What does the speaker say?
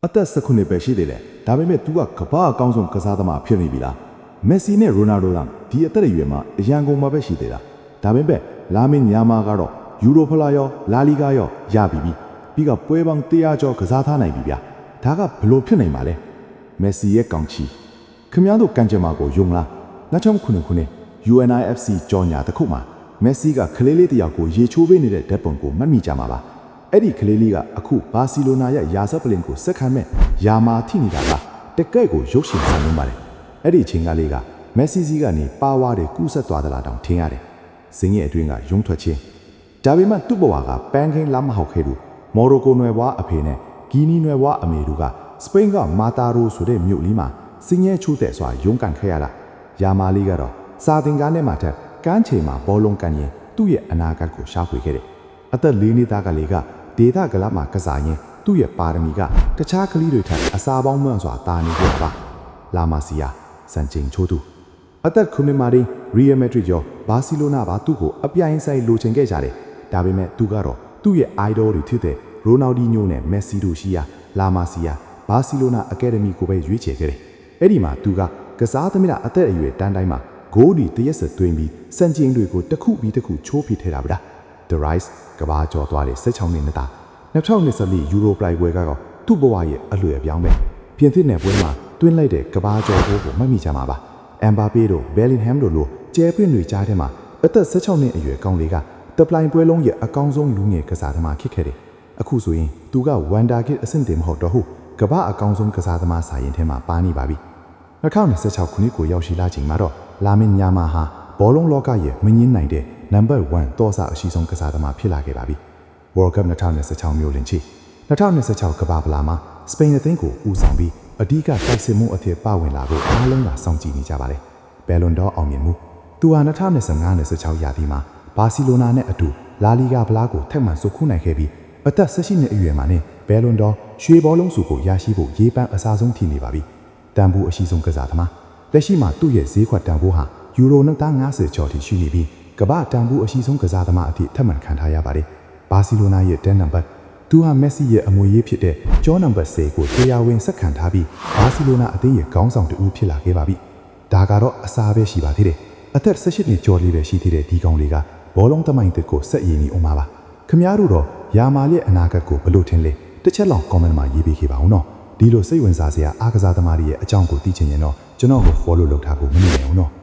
အသက်19ပဲရှိသေးတယ်ဒါပေမဲ့ तू ကကမ္ဘာအကောင်းဆုံးကစားသမားဖြစ်နေပြီလားမက်ဆီနဲ့ရိုနယ်ဒိုကဒီအသက်အရွယ်မှာအရန်ကုန်မှာပဲရှိသေးတာဒါပေမဲ့လာမင်းညာမာကတော့ယူရိုဖလားရောလာလီဂါရောရပြီပြီးကပွဲပေါင်း100ကျော်ကစားထားနိုင်ပြီဗျာဒါကဘလို့ဖြစ်နိုင်မှာလဲမက်ဆီရဲ့ကောင်းချီခင်ဗျားတို့ကန်ကြမာကိုယုံလား2009 UNIFC ကြော်ညာတစ်ခုမှာမက်ဆီကကလေးလေးတယောက်ကိုရေချိုးပေးနေတဲ့ဓာတ်ပုံကိုမှတ်မိကြမှာပါအဲ့ဒီကလေးလေးကအခုဘာစီလိုနာရဲ့ယာဆက်ပလင်ကိုစက်ခံမဲ့ယာမာထိနေတာကတကယ့်ကိုရုပ်ရှင်ဆန်လုံးပါတယ်အဲ့ဒီအချိန်ကလေးကမက်ဆီစီကနေပါဝါတွေကူးဆက်သွားသလားတောင်ထင်ရတယ်ဇင်းရဲ့အတွင်းကယုံထွက်ခြင်းဒါပေမဲ့သူ့ဘဝကပန်းခင်းလမ်းမဟောက်ခဲ့လို့မော်ရိုကိုနွယ်ဘွားအဖေနဲ့ဂီနီနွယ်ဘွားအမေတို့ကစပိန်ကမာတာရိုဆိုတဲ့မြို့လေးမှာစင်းရဲချိုးတဲ့စွာရုန်းကန်ခဲ့ရတာယာမာလေးကတော့စာသင်ကားနဲ့မှထက်ကန်းချိန်မှာဘောလုံးကန်ရင်သူ့ရဲ့အနာဂတ်ကိုရှာဖွေခဲ့တယ်အသက်၄နှစ်သားကလေးကဒေတာကလပ်မှာကစားရင်သူ့ရဲ့ပါရမီကတခြားကလေးတွေထက်အစာပေါင်းမှန်စွာတာနေခဲ့ပါလာမာစီယာစံချိန်ချိုးသူအသက်9နှစ်မှရီယယ်မက်ဒရစ်ရောဘာစီလိုနာပါသူ့ကိုအပြိုင်ဆိုင်လိုချင်ခဲ့ကြတယ်ဒါပေမဲ့သူကတော့သူ့ရဲ့ idol တွေဖြစ်တဲ့ရိုနယ်ဒီညိုနဲ့မက်ဆီတို့ရှိရာလာမာစီယာဘာစီလိုနာအကယ်ဒမီကိုပဲရွေးချယ်ခဲ့တယ်အဲ့ဒီမှာသူကကစားသမားအသက်အရွယ်တန်းတိုင်းမှာဂိုးဒီတရက်စသွင်းပြီးစံချိန်တွေကိုတစ်ခုပြီးတစ်ခုချိုးဖိထဲတာဗျာ The Rise ကဘာကျော်သွားတဲ့16နှစ်သား2024ယူရိုပလိုက်ပွဲကတော့သူ့ဘဝရဲ့အလွယ်ပြောင်းပဲပြင်သစ်နယ်ပွဲမှာတွင်းလိုက်တဲ့ကဘာကျော်ကိုမှတ်မိကြမှာပါအမ်ဘာပေတို့ဘယ်လင်ဟမ်တို့လိုကျဲပွင့်တွေကြားထဲမှာအသက်16နှစ်အရွယ်ကောင်းလေးကတပလိုင်ပွဲလုံးရဲ့အကောင်းဆုံးလူငယ်ကစားသမားဖြစ်ခဲ့တယ်အခုဆိုရင်သူကဝန်ဒါကစ်အဆင့်တင်မဟုတ်တော့ဘူးကဘာအကောင်းဆုံးကစားသမားစာရင်ထဲမှာပါနေပါပြီ2026ခုနှစ်ကိုရောက်ရှိလာချိန်မှာတော့လာမင်းညာမာဟာဘောလုံးလောကရဲ့မငင်းနိုင်တဲ့ number 1တောစာအရှိဆုံးကစားသမားဖြစ်လာခဲ့ပါပြီ World Cup 2026မျိုးလင်ချီ2026ကဘာပလာမှာစပိန်အသင်းကိုဦးဆောင်ပြီးအဓိကတိုက်စစ်မှုအဖြစ်ပါဝင်လာဖို့အားလုံးကစောင့်ကြည့်နေကြပါတယ်ဘယ်လွန်ဒေါအောင်မြင်မှုသူဟာ2025-26ရာသီမှာဘာစီလိုနာနဲ့အတူလာလီဂါဖလားကိုထက်မှန်စုခုနိုင်ခဲ့ပြီးအသက်18နှစ်အရွယ်မှာနဲ့ဘယ်လွန်ဒေါရွှေဘောလုံးစုကိုရရှိဖို့ရေးပန်းအစားဆုံးထီနေပါပြီတန်ဖိုးအရှိဆုံးကစားသမားလက်ရှိမှာသူ့ရဲ့ဈေးကွက်တန်ဖိုးဟာယူရို250ကျော်ထိရှိနေပြီးကမ္ဘာတန်ဖိုးအရှိဆုံးကစားသမားအဖြစ်ထပ်မံခံထားရပါတယ်ဘာစီလိုနာရဲ့10နံပါတ်သူဟာမက်ဆီရဲ့အမွေရေးဖြစ်တဲ့ကျောနံပါတ်10ကိုတရားဝင်ဆက်ခံထားပြီးဘာစီလိုနာအသင်းရဲ့ခေါင်းဆောင်တူဖြစ်လာခဲ့ပါပြီဒါကတော့အစားပဲရှိပါသေးတယ်အသက်18နှစ်ကျော်လေးပဲရှိသေးတဲ့ဒီကောင်လေးကဘောလုံးသမိုင်းတစ်ကိုဆက်ရည်နေအောင်ပါခင်ဗျားတို့တော့ယာမာရဲ့အနာဂတ်ကိုဘယ်လိုထင်လဲတစ်ချက်လောက် comment မှာရေးပေးခဲ့ပါဦးနော်ဒီလိုစိတ်ဝင်စားစရာအားကစားသမားတွေရဲ့အကြောင်းကိုသိချင်ရင်တော့ကျွန်တော်ကို follow လုပ်ထားဖို့မနေနိုင်ဘူးနော်